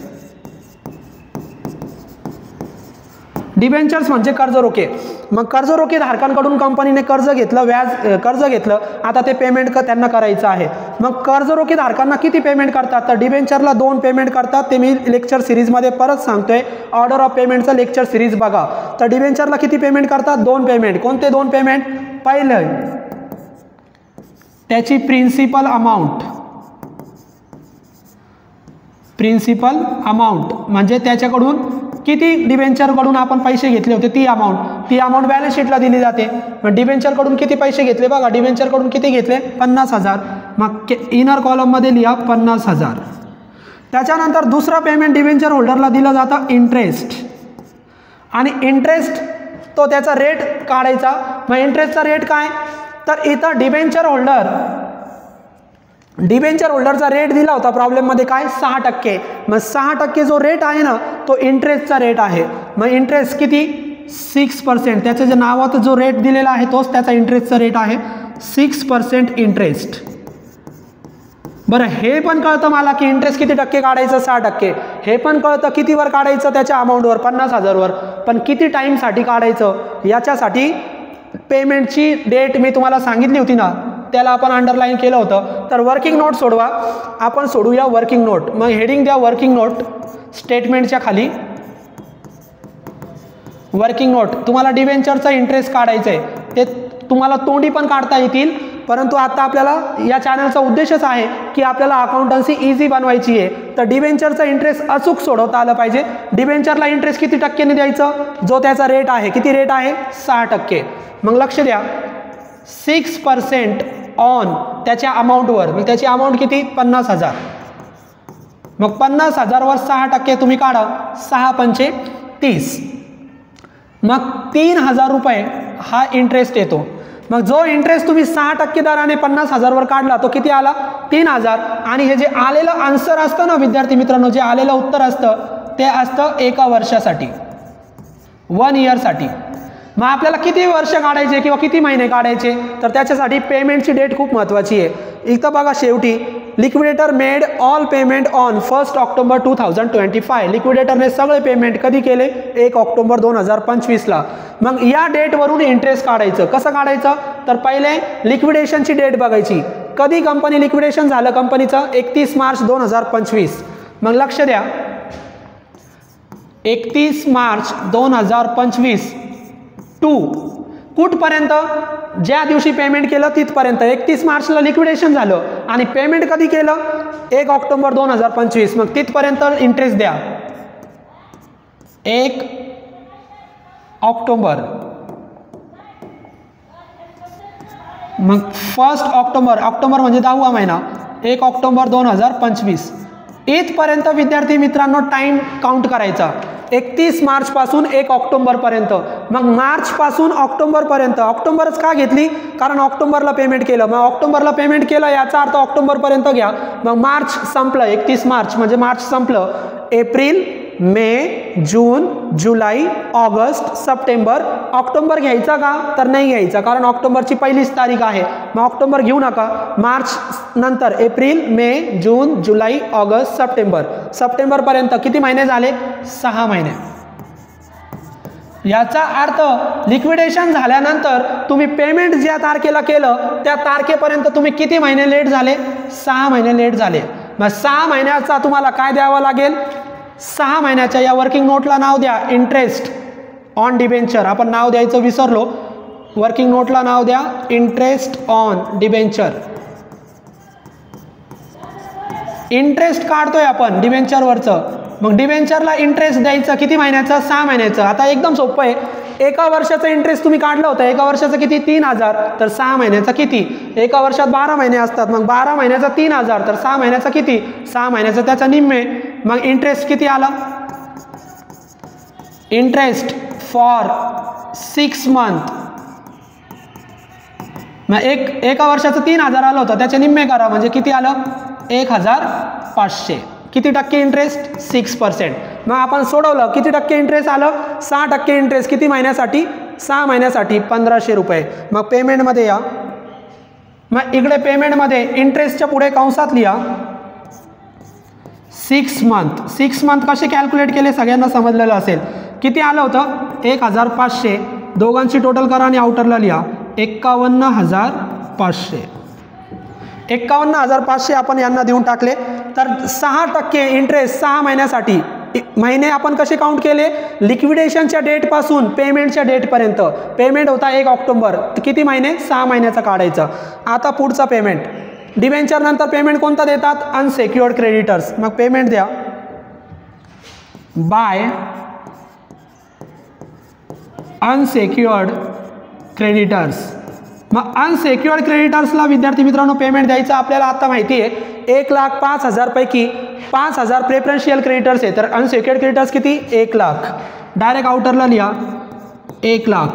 डिबेंचर्स म्हणजे कर्जरोखे. मग कर्जरोखे धारकांकडून कंपनीने कर्ज घेतलं, कर्ज घेतलं, आता ते पेमेंट त्यांना करायचं आहे. मग कर्जरोखे धारकांना किती पेमेंट करतात, तर डिबेंचरला 2 पेमेंट करतात. ते मी लेक्चर सिरीजमध्ये परत सांगतोय, ऑर्डर ऑफ पेमेंटचं लेक्चर सिरीज बघा. तर डिबेंचरला किती पेमेंट करतात, 2 पेमेंट. कोणते 2 पेमेंट, पहिलं त्याची प्रिन्सिपल अमाऊंट. प्रिन्सिपल अमाऊंट म्हणजे त्याच्याकडून किती डिबेंचरकडून आपण पैसे घेतले होते ती अमाऊंट बॅलन्स शीटला दिली जाते. मग डिबेंचरकडून किती पैसे घेतले बघा, डिबेंचरकडून किती घेतले, 50,000. मग इनर कॉलममध्ये लिहा 50,000. त्याच्यानंतर दुसरा पेमेंट डिबेंचर होल्डरला दिलं जातं इंटरेस्ट. आणि इंटरेस्ट तो त्याचा रेट काढायचा. मग इंटरेस्टचा रेट काय, तर इथं डिबेंचर होल्डरचा रेट दिला होता प्रॉब्लेममध्ये काय, 6%. मग 6% जो रेट आहे ना तो इंटरेस्टचा रेट आहे. मग इंटरेस्ट किती, 6%. त्याच्या जे नावात जो रेट दिलेला आहे तोच त्याचा इंटरेस्टचा रेट आहे, 6% इंटरेस्ट. बरं, हे पण कळतं मला की इंटरेस्ट किती टक्के काढायचं, 6%. हे पण कळतं कितीवर काढायचं, त्याच्या अमाऊंटवर 50,000वर. पण किती टाईमसाठी काढायचं, याच्यासाठी पेमेंटची डेट मी तुम्हाला सांगितली होती ना, त्याला आपण अंडरलाईन केलं होतं. तर वर्किंग नोट सोडवा, आपण सोडूया वर्किंग नोट. मग हेडिंग द्या वर्किंग नोट. स्टेटमेंटच्या खाली वर्किंग नोट. तुम्हाला डिबेंचरचा इंटरेस्ट काढायचं आहे, ते तुम्हाला तोंडी पण काढता येतील, परंतु आता आपल्याला या चॅनलचा उद्देशच आहे की आपल्याला अकाउंटन्सी इझी बनवायची आहे. तर डिबेंचरचा इंटरेस्ट अचूक सोडवता आलं पाहिजे. डिबेंचरला इंटरेस्ट किती टक्क्यांनी द्यायचं, जो त्याचा रेट आहे, किती रेट आहे, 6%. मग लक्ष द्या, 6% ऑन त्याच्या अमाऊंटवर. मग त्याची अमाऊंट किती, 50,000. मग 50,000वर 6% तुम्ही काढा, 6×5 = 30. मग 3,000 रुपये हा इंटरेस्ट येतो. मग जो इंटरेस्ट तुम्ही 6% दराने 50,000वर काढला तो किती आला, 3,000. आणि हे जे आलेलं आन्सर असतं ना विद्यार्थी मित्रांनो, जे आलेलं उत्तर असतं ते असतं 1 वर्षासाठी, 1 इयरसाठी. मग आपल्याला किती वर्ष काढायचे किंवा किती महिने काढायचे, तर त्याच्यासाठी पेमेंटची डेट खूप महत्त्वाची आहे. इथं बघा शेवटी, liquidator made all payment on 1 October 2025. लिक्विडेटरने सगळे पेमेंट कधी केले, 1 ऑक्टोबर 2025ला. मग या डेटवरून इंटरेस्ट काढायचं. कसं काढायचं, तर पहिले लिक्विडेशनची डेट बघायची. कधी कंपनी लिक्विडेशन झालं कंपनीचं, 31 मार्च 2025. मग लक्ष द्या, 31 मार्च 2025 टू कुठपर्यंत, ज्या दिवशी पेमेंट केलं तिथपर्यंत. 31 मार्चला लिक्विडेशन झालं आणि पेमेंट कधी केलं, 1 ऑक्टोबर 2025. मग तिथपर्यंत इंटरेस्ट द्या, 1 ऑक्टोबर. मग 1 ऑक्टोबर, ऑक्टोबर म्हणजे 10वा महिना, 1 ऑक्टोबर 2025 इथपर्यंत विद्यार्थी मित्रांनो टाइम काउंट करायचा. 31 मार्च पासून 1 ऑक्टोबर पर्यंत. मग मार्च पासून ऑक्टोबर पर्यंत. ऑक्टोबरच का घेतली, कारण ऑक्टोबरला पेमेंट केलं. मग ऑक्टोबरला पेमेंट केलं याचा अर्थ ऑक्टोबर पर्यंत घ्या. मग मार्च संपलं, 31 मार्च म्हणजे मार्च संपलं. एप्रिल, मे, जून, जुलै, ऑगस्ट, सप्टेंबर. ऑक्टोबर घ्यायचा का, तर नाही घ्यायचा, कारण ऑक्टोबरची पहिलीच तारीख आहे. मग ऑक्टोबर घेऊ नका. मार्च नंतर एप्रिल, मे, जून, जुलै, ऑगस्ट, सप्टेंबर. सप्टेंबर पर्यंत किती महिने झाले, 6 महिने. याचा अर्थ लिक्विडेशन झाल्यानंतर तुम्ही पेमेंट ज्या तारखेला केलं त्या तारखेपर्यंत तुम्ही किती महिने लेट झाले, 6 महिने लेट झाले. मग 6 महिन्याचा तुम्हाला काय द्यावं लागेल, 6 महिन्याच्या या वर्किंग नोटला नाव द्या इंटरेस्ट ऑन डिबेंचर. आपण नाव द्यायचं विसरलो, वर्किंग नोटला नाव द्या इंटरेस्ट ऑन डिबेंचर. इंटरेस्ट काढतोय आपण डिबेंचरवरचं. मग डिबेंचरला इंटरेस्ट द्यायचं किती महिन्याचं, 6 महिन्याचं. आता एकदम सोपं आहे. 1 वर्षाचं इंटरेस्ट तुम्ही काढलं होतं, 1 वर्षाचं किती, 3,000. तर 6 महिन्याचा किती, 1 वर्षात 12 महिने असतात. मग 12 महिन्याचा 3,000. तर 6 महिन्याचा किती, 6 महिन्याचा त्याचा निम्मे. मग इंटरेस्ट किती आला, इंटरेस्ट फॉर 6 मंथ. मग एका वर्षाचं 3000 आलं होतं, त्याचे निम्मे करा म्हणजे किती आलं 1500. किती टक्के इंटरेस्ट 6%. मग आपण सोडवलं किती टक्के इंटरेस्ट आलं 6% इंटरेस्ट. किती महिन्यासाठी 6 महिन्यासाठी 1500 रुपये. मग पेमेंटमध्ये या. मग इकडे पेमेंटमध्ये इंटरेस्टच्या पुढे कंसात लिहा 6 मंथ. 6 मंथ कसे कॅल्क्युलेट केले सगळ्यांना समजलेलं असेल. किती आलं होतं 1500. दोघांची टोटल करा आणि आउटरला लिहा 51500. 51500 आपण यांना देऊन टाकले. तर 6% इंटरेस्ट 6 महिन्यासाठी. महिने आपण कसे काउंट केले लिक्विडेशनच्या डेटपासून पेमेंटच्या डेटपर्यंत. पेमेंट होता 1 ऑक्टोबर. किती महिने 6 महिन्याचं काढायचं. आता पुढचा पेमेंट डिबेंचर नंतर पेमेंट कोणता देतात अनसेक्युअर्ड क्रेडिटर्स. मग पेमेंट द्या बाय अनसेक्युअर्ड क्रेडिटर्स. मग अनसेक्युअर्ड क्रेडिटर्सला विद्यार्थी मित्रांनो पेमेंट द्यायचं आपल्याला आता माहिती आहे 1,05,000 पैकी 5,000 प्रेफरन्शियल क्रेडिटर्स आहे. तर अनसेक्युअर्ड क्रेडिटर्स किती 1,00,000. डायरेक्ट आउटरला लिहा 1,00,000.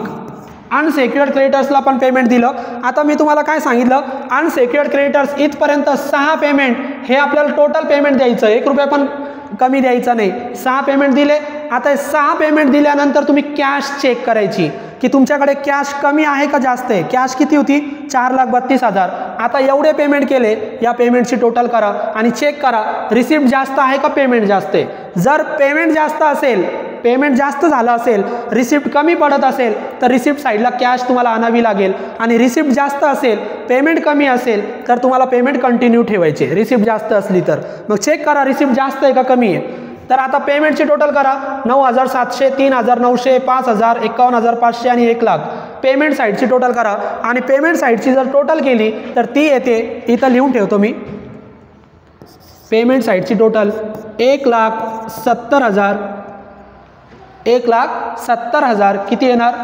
अनसेक्युअर्ड क्रेडिटर्सला पण पेमेंट दिलं. आता मी तुम्हाला काय सांगितलं अनसेक्युअर्ड क्रेडिटर्स इथपर्यंत 6 पेमेंट हे आपल्याला टोटल पेमेंट द्यायचं 1 रुपया पण कमी द्यायचा नाही. 6 पेमेंट दिले. आता 6 पेमेंट दिल्यानंतर तुम्ही कॅश चेक करायची की तुमच्याकडे कॅश कमी आहे का जास्त आहे. कॅश किती होती 4,32,000. आता एवढे पेमेंट केले या पेमेंटची टोटल करा आणि चेक करा रिसिप्ट जास्त आहे का पेमेंट जास्त आहे. जर पेमेंट जास्त असेल पेमेंट जास्त झालं असेल रिसिप्ट कमी पडत असेल तर रिसिप्ट साईडला कॅश तुम्हाला आणावी लागेल. आणि रिसिप्ट जास्त असेल पेमेंट कमी असेल तर तुम्हाला पेमेंट कंटिन्यू ठेवायचे रिसिप्ट जास्त असली तर. मग चेक करा रिसिप्ट जास्त आहे का कमी आहे. तर आता पेमेंटची टोटल करा 9,700 3,900 5,000 51,500 आणि 1,00,000. पेमेंट साईडची टोटल करा आणि पेमेंट साईडची जर टोटल केली तर ती येते इथं लिहून ठेवतो मी. पेमेंट साईडची टोटल 1,70,000 1,70,000 किती येणार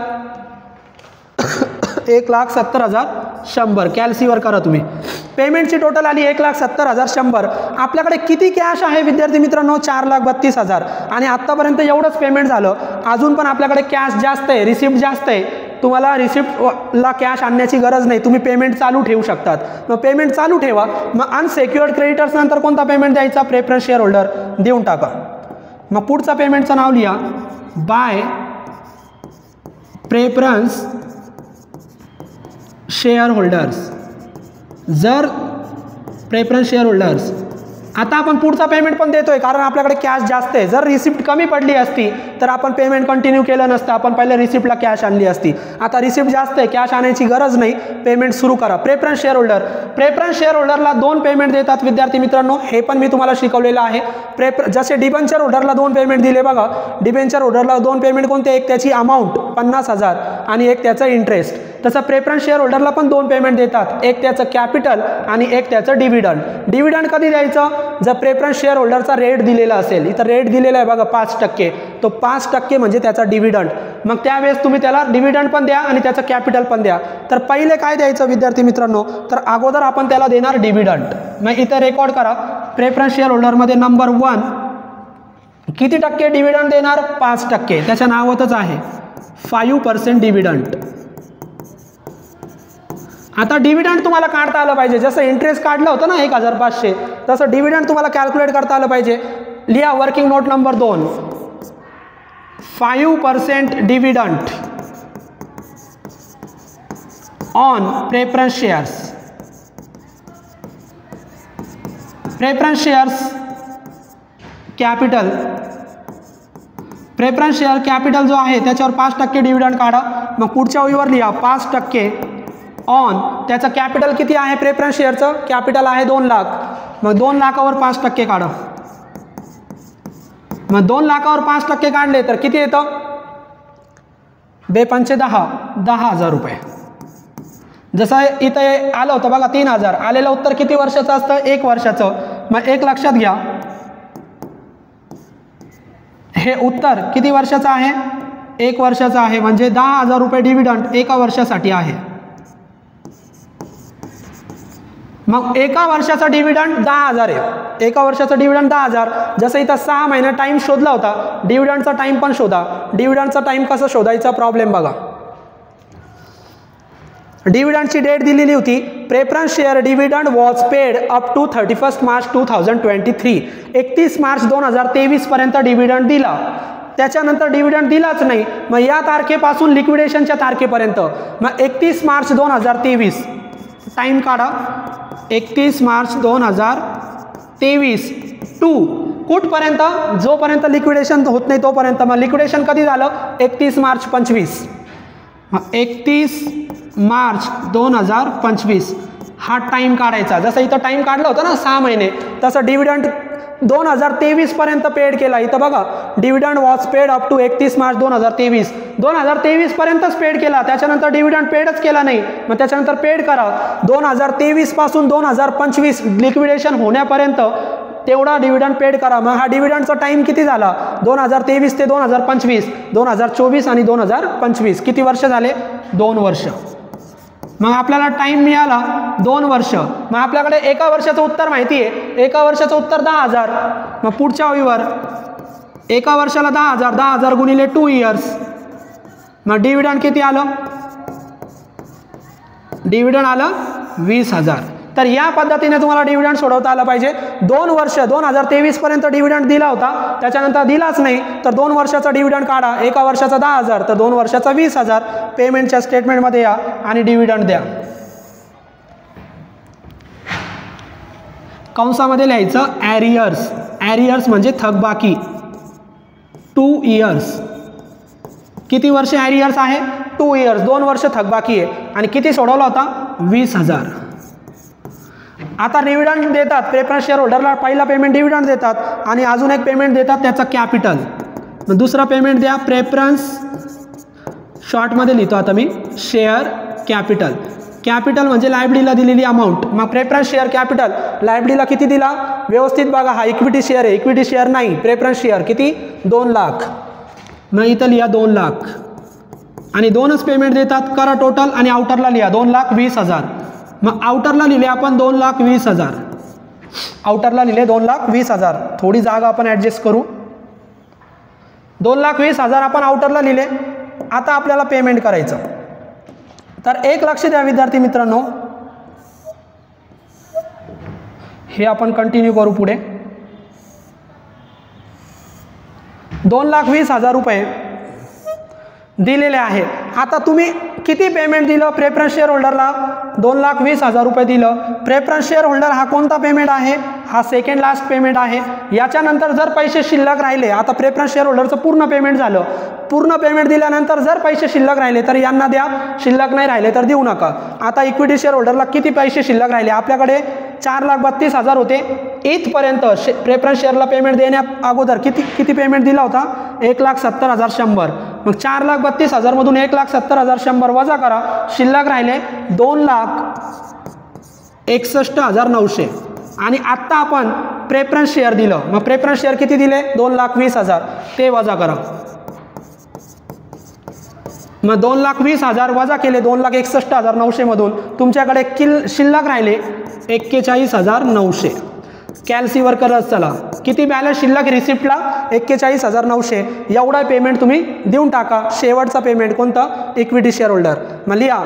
1,70,100. कॅल्सीवर करा तुम्ही. पेमेंटची टोटल आली 1,70,100. आपल्याकडे किती कॅश आहे विद्यार्थी मित्रांनो 4,32,000. आणि आत्तापर्यंत एवढंच पेमेंट झालं. अजून पण आपल्याकडे कॅश जास्त आहे रिसिप्ट जास्त आहे. तुम्हाला रिसिप्टला कॅश आणण्याची गरज नाही. तुम्ही पेमेंट चालू ठेवू शकतात. मग पेमेंट चालू ठेवा. मग अनसेक्युअर्ड क्रेडिटर्स नंतर कोणता पेमेंट द्यायचा प्रेफरन्स शेअर होल्डर देऊन टाका. मग पुढचा पेमेंटचं नाव लिहा बाय प्रेफरन्स शेअर होल्डर्स. जर प्रेफरन्स शेअर होल्डर्स आता आपण पुढचा पेमेंट पण देतोय कारण आपल्याकडे कॅश जास्त आहे. जर रिसिप्ट कमी पडली असती तर आपण पेमेंट कंटिन्यू केलं नसतं. आपण पहिले रिसिप्टला कॅश आणली असती. आता रिसिप्ट जास्त आहे कॅश आणायची गरज नाही. पेमेंट सुरू करा. Preference shareholder. Preference share होल्डरला 2 पेमेंट देतात विद्यार्थी मित्रांनो. हे पण मी तुम्हाला शिकवलेलं आहे. जसे डिबेंचर होल्डरला 2 पेमेंट दिले बघा. डिबेंचर होल्डरला 2 पेमेंट कोणते एक त्याची अमाऊंट 50,000 आणि एक त्याचं इंटरेस्ट. तसं प्रेफरन्स शेअर होल्डरला पण 2 पेमेंट देतात. एक त्याचं कॅपिटल आणि एक त्याचं डिव्हिडंड. डिव्हिडंड कधी द्यायचं जर प्रेफरन्स शेअर होल्डरचा रेट दिलेला असेल. इथं रेट दिलेला आहे बघा 5%. तो 5% म्हणजे त्याचा डिव्हिडंड. मग त्यावेळेस तुम्ही त्याला डिव्हिडंड पण द्या आणि त्याचं कॅपिटल पण द्या. तर पहिले काय द्यायचं विद्यार्थी मित्रांनो तर अगोदर आपण त्याला देणार डिव्हिडंड. मग इथं रेकॉर्ड करा प्रेफरन्स शेअर होल्डरमध्ये नंबर 1 किती टक्के डिव्हिडंड देणार 5%. त्याच्या नावातच आहे 5% डिव्हिडंड. आता डिव्हिडंड तुम्हाला काढता आलं पाहिजे. जसं इंटरेस्ट काढलं होतं ना 1,500 तसं डिव्हिडंड तुम्हाला कॅल्क्युलेट करता आलं पाहिजे. लिहा working note number 2 5% dividend on preference shares. Preference shares capital. Preference share capital जो आहे त्याच्यावर 5% डिव्हिडंड काढा. मग पुढच्या ओळीवर लिहा 5% ऑन. त्याचं कॅपिटल किती आहे प्रेफरन्स शेअरचं कॅपिटल आहे 2,00,000. मग 2,00,000वर 5% काढा. मग 2,00,000वर 5% काढले तर किती येतं 10,000 रुपये. जसं इथं आलं होतं बघा 3,000. आलेलं उत्तर किती वर्षाचं असतं 1 वर्षाचं. मग एक लक्षात घ्या हे उत्तर किती वर्षाचं आहे 1 वर्षाचं आहे. म्हणजे 10,000 रुपये डिव्हिडंड 1 वर्षासाठी आहे. मग एका वर्षाचा डिव्हिडंड 10,000 आहे, एका वर्षाचा डिव्हिडंड 10,000. जसं इथं 6 महिना टाईम शोधला होता, डिव्हिडंडचा टाईम पण शोधा. डिव्हिडंडचा टाईम कसा शोधायचा प्रॉब्लेम बघा. डिव्हिडंडची डेट दिलेली होती, preference share dividend was paid up to 31 March 2023. 31 March 2023 पर्यंत डिव्हिडंड दिला, त्याच्यानंतर डिव्हिडंड दिलाच नाही. मग या तारखेपासून लिक्विडेशनच्या तारखेपर्यंत मग 31 मार्च 2023 टाईम काढा. 31 मार्च 2023 टू कुठपर्यंत, जोपर्यंत लिक्विडेशन होत नाही तोपर्यंत. मग लिक्विडेशन कधी झालं, 31 मार्च 25. मग 31 मार्च 2025 हा टाईम काढायचा. जसं इथं टाईम काढला होता ना 6 महिने, तसं डिव्हिडंड 2023 पर्यंत पेड केला. इथं बघा, dividend was paid up to 31 March 2023. 2023 पर्यंतच पेड केला, त्याच्यानंतर डिव्हिडंड पेडच केला नाही. मग त्याच्यानंतर पेड करा. 2023 पासून 2025 लिक्विडेशन होण्यापर्यंत तेवढा डिव्हिडंड पेड करा. मग हा डिव्हिडंडचा टाईम किती झाला, 2023 ते 2025, 2024 आणि 2025 किती वर्ष झाले, 2 वर्ष. मग आपल्याला टाईम मिळाला 2 वर्ष. मग आपल्याकडे एका वर्षाचं उत्तर माहिती आहे, एका वर्षाचं उत्तर 10,000. मग पुढच्या ओळीवर एका वर्षाला 10,000, 10,000 गुणिले 2 इयर्स. मग डिव्हिडंड किती आलं, डिव्हिडंड आलं 20,000. तर या पद्धतीने तुम्हाला डिव्हिडंड सोडवता आलं पाहिजे. 2 वर्ष 2023 पर्यंत डिव्हिडंड दिला होता, त्याच्यानंतर दिलाच नाही, तर 2 वर्षाचा डिव्हिडंड काढा. एका वर्षाचा 10,000 तर 2 वर्षाचा 20,000. पेमेंटच्या स्टेटमेंटमध्ये या आणि डिव्हिडंड द्या. कंसामध्ये लिहायचं ॲरियर्स. ॲरियर्स म्हणजे थकबाकी. 2 इयर्स. किती वर्ष ॲरियर्स आहे, 2 इयर्स. 2 वर्ष थकबाकी आहे. आणि किती सोडवला होता, 20,000. आता डिव्हिडंड देतात, प्रेफरन्स शेअर होल्डरला पहिला पेमेंट डिव्हिडंड देतात आणि अजून एक पेमेंट देतात त्याचं कॅपिटल. दुसरा पेमेंट द्या प्रेफरन्स, शॉर्टमध्ये लिहितो आता मी, शेअर कॅपिटल. कॅपिटल म्हणजे लायबिलिटीला दिलेली अमाऊंट. मग प्रेफरन्स शेअर कॅपिटल लायबिलिटीला किती दिला, व्यवस्थित बघा, हा इक्विटी शेअर आहे, इक्विटी शेअर नाही, प्रेफरन्स शेअर किती, 2 लाख. मग इथं लिहा 2 लाख आणि 2च पेमेंट देतात. करा टोटल आणि आउटरला लिहा 2,20,000. मग आउटरला लिहिले आपण 2,20,000. आउटरला लिहिले 2,20,000. थोडी जागा आपण ॲडजस्ट करू. 2,20,000 आपण आउटरला लिहिले. आता आपल्याला पेमेंट करायचं. तर एक लक्ष द्या विद्यार्थी मित्रांनो, हे आपण कंटिन्यू करू पुढे. 2,20,000 रुपये दिलेले आहे. आता तुम्ही किती पेमेंट दिलं प्रेफरन्स शेअर होल्डरला, 2,20,000 रुपये दिलं. प्रेफरन्स शेअर होल्डर हा कोणता पेमेंट आहे, हा सेकंड लास्ट पेमेंट आहे. याच्यानंतर जर पैसे शिल्लक राहिले, आता प्रेफरन्स शेअर होल्डरचं पूर्ण पेमेंट झालं, पूर्ण पेमेंट दिल्यानंतर जर पैसे शिल्लक राहिले तर यांना द्या, शिल्लक नाही राहिले तर देऊ नका. आता इक्विटी शेअर होल्डरला किती पैसे शिल्लक राहिले, आपल्याकडे 4,32,000 होते. इथपर्यंत प्रेफरन्स शेअरला पेमेंट देण्या अगोदर किती पेमेंट दिला होता, 1,70,100. मग 4,32,000 मधून 1,70,100 वजा करा, शिल्लक राहिले 2,61,900. आणि आत्ता आपण प्रेफरन्स शेअर दिलं, मग प्रेफरन्स शेअर किती दिले, 2,20,000, ते वजा करा. मग 2,20,000 वजा केले 2,61,900 मधून, तुमच्याकडे शिल्लक राहिले 41,900. कॅल्सीवर करत चला, किती बॅलन्स शिल्लक रिसिप्टला, 41,900. एवढा पेमेंट तुम्ही देऊन टाका. शेवटचा पेमेंट कोणता, इक्विटी शेअर होल्डर. मग लिहा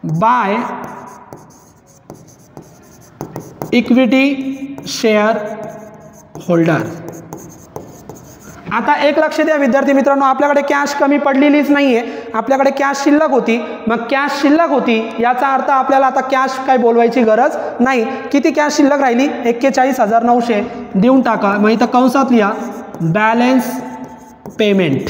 बाय इक्विटी शेअर होल्डर. आता एक लक्ष द्या विद्यार्थी मित्रांनो, आपल्याकडे कॅश कमी पडलेलीच नाही आहे, आपल्याकडे कॅश शिल्लक होती. मग कॅश शिल्लक होती याचा अर्थ आपल्याला आता कॅश काय बोलवायची गरज नाही. किती कॅश शिल्लक राहिली, 41,900 देऊन टाका. मग इथं कंसात लिहा बॅलन्स पेमेंट.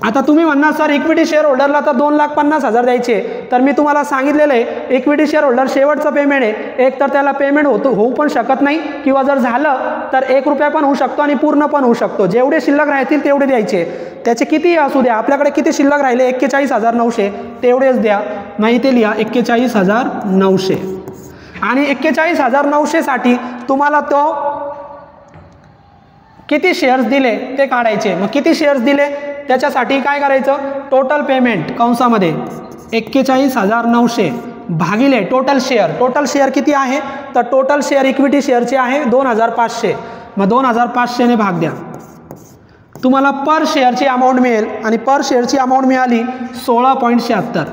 आता तुम्ही म्हणणार सर इक्विटी शेअर होल्डरला तर 2,50,000 द्यायचे, तर मी तुम्हाला सांगितलेलं आहे इक्विटी शेअर होल्डर शेवटचं पेमेंट आहे. एक तर त्याला पेमेंट होऊ पण शकत नाही, किंवा जर झालं तर 1 रुपया पण होऊ शकतो आणि पूर्ण पण होऊ शकतो. जेवढे शिल्लक राहतील तेवढे द्यायचे, त्याचे किती असू द्या. आपल्याकडे किती शिल्लक राहिले, 41,900, तेवढेच द्या. नाही ते लिहा 41,900. आणि 41,900 साठी तुम्हाला तो किती शेअर्स दिले ते काढायचे. मग किती शेअर्स दिले त्याच्यासाठी काय करायचं, टोटल पेमेंट कंसामध्ये 41,900 भागिले टोटल शेअर किती आहे, तर टोटल शेअर इक्विटी शेअरचे आहे 2500. मग 2500 ने भाग द्या, तुम्हाला पर शेअरची अमाऊंट मिळेल आणि पर शेअरची अमाऊंट मिळाली 16.76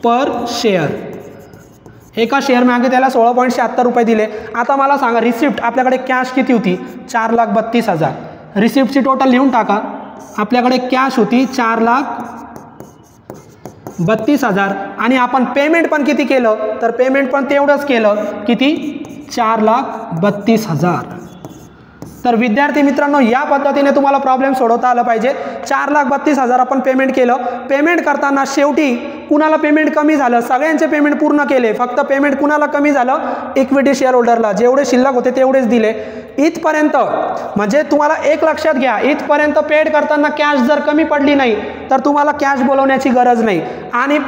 पर शेअर. एका शेअर मागे त्याला 16.76 रुपये दिले. आता मला सांगा रिसिप्ट आपल्याकडे कॅश किती होती, 4,32,000. रिसिप्टची टोटल लिहून टाका. आपल्याकडे कॅश होती 4,32,000 आणि आपण पेमेंट पण किती केलं, तर पेमेंट पण तेवढंच केलं, किती, 4,32,000. तर विद्यार्थी मित्रांनो या पद्धतीने तुम्हाला प्रॉब्लेम सोडवता आला पाहिजे. 4,32,000 आपण पेमेंट केलं. पेमेंट करताना शेवटी कुणाला पेमेंट कमी झालं, सगळ्यांचे पेमेंट पूर्ण केले, फक्त पेमेंट कुणाला कमी झालं, इक्विटी शेअर होल्डरला. जेवढे शिल्लक होते तेवढेच दिले. इथपर्यंत म्हणजे तुम्हाला एक लक्षात घ्या, इथपर्यंत पेड करताना कॅश जर कमी पडली नाही तर तुम्हाला कॅश बोलवण्याची गरज नाही. आणि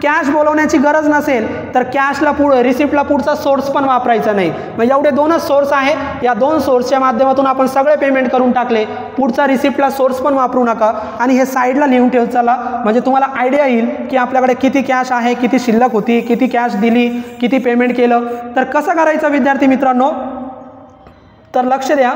कॅश बोलवण्याची गरज नसेल तर कॅशला रिसिप्टला पुढचा सोर्स पण वापरायचा नाही. मग एवढे दोनच सोर्स आहे, या दोन सोर्सच्या माध्यमातून आपण सगळे पेमेंट करून टाकले. पुढचा रिसिप्टला सोर्स पण वापरू नका आणि हे साईडला लिहून ठेव चला, म्हणजे तुम्हाला आयडिया येईल की आपल्याकडे किती कॅश आहे, किती शिल्लक होती, किती कॅश दिली, किती पेमेंट केलं. तर कसं करायचं विद्यार्थी मित्रांनो, तर लक्ष द्या.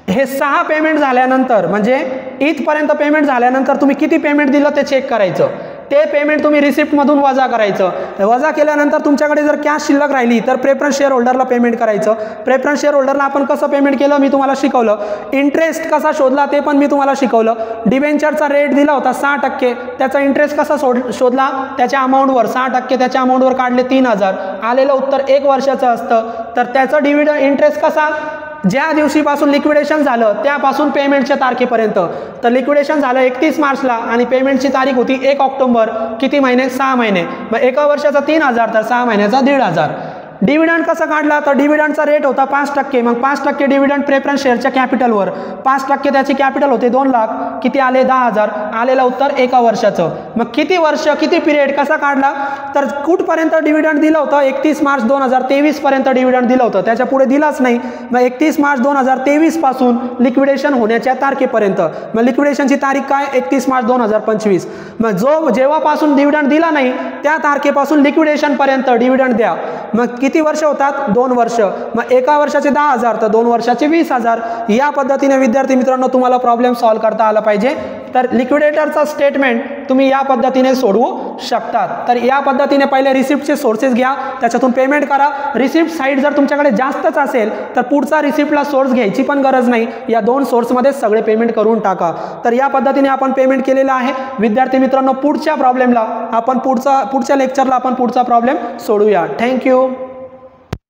हे 6 पेमेंट झाल्यानंतर म्हणजे इथपर्यंत पेमेंट झाल्यानंतर तुम्ही किती पेमेंट दिलं ते चेक करायचं. ते पेमेंट तुम्ही रिसिप्टमधून वजा करायचं. वजा केल्यानंतर तुमच्याकडे जर कॅश शिल्लक राहिली तर प्रेफरन्स शेअर होल्डरला पेमेंट करायचं. प्रेफरन्स शेअर होल्डरला आपण कसं पेमेंट केलं मी तुम्हाला शिकवलं. इंटरेस्ट कसा शोधला ते पण मी तुम्हाला शिकवलं. डिबेंचरचा रेट दिला होता 6%, त्याचा इंटरेस्ट कसा शोधला, त्याच्या अमाऊंटवर 6% त्याच्या अमाऊंटवर काढले 3,000, आलेलं उत्तर 1 वर्षाचं असतं. तर त्याचं डिव्हिडंड इंटरेस्ट कसा, ज्या दिवशीपासून लिक्विडेशन झालं त्यापासून पेमेंटच्या तारखेपर्यंत. तर लिक्विडेशन झालं 31 मार्चला आणि पेमेंटची तारीख होती 1 ऑक्टोबर. किती महिने, 6 महिने. मग एका वर्षाचा 3,000 तर 6 महिन्याचा 1,500. डिव्हिडंड कसा काढला, तर डिव्हिडंडचा रेट होता 5%. मग 5% डिव्हिडंड प्रेफरन्स शेअरच्या कॅपिटलवर, 5% त्याची कॅपिटल होते 2 लाख, किती आले 10,000, आलेलं उत्तर एका वर्षाचं. मग किती वर्ष, किती पिरियड कसा काढला, तर कुठपर्यंत डिव्हिडंड दिलं होतं, 31 मार्च 2023 पर्यंत डिव्हिडंड दिलं होतं, त्याच्या पुढे दिलाच नाही. मग 31 मार्च 2023 पासून लिक्विडेशन होण्याच्या तारखेपर्यंत. मग लिक्विडेशनची तारीख काय, 31 मार्च 2025. मग जेव्हापासून डिव्हिडंड दिला नाही त्या तारखेपासून लिक्विडेशन पर्यंत डिव्हिडंड द्या. मग किती वर्ष होतात, 2 वर्ष. मग एका वर्षाचे 10,000 तर 2 वर्षाचे 20,000. या पद्धतीने विद्यार्थी मित्रांनो तुम्हाला प्रॉब्लेम सॉल्व्ह करता आला पाहिजे. तर लिक्विडेटरचा स्टेटमेंट तुम्ही या पद्धतीने सोडवू शकतात. तर या पद्धतीने पहिले रिसिप्टचे सोर्सेस घ्या, त्याच्यातून पेमेंट करा. रिसिप्ट साईड जर तुमच्याकडे जास्तच असेल तर पुढचा रिसिप्टला सोर्स घ्यायची पण गरज नाही, या 2 सोर्समध्ये सगळे पेमेंट करून टाका. तर या पद्धतीने आपण पेमेंट केलेलं आहे. विद्यार्थी मित्रांनो पुढच्या प्रॉब्लेमला आपण पुढच्या लेक्चरला आपण पुढचा प्रॉब्लेम सोडूया. थँक्यू.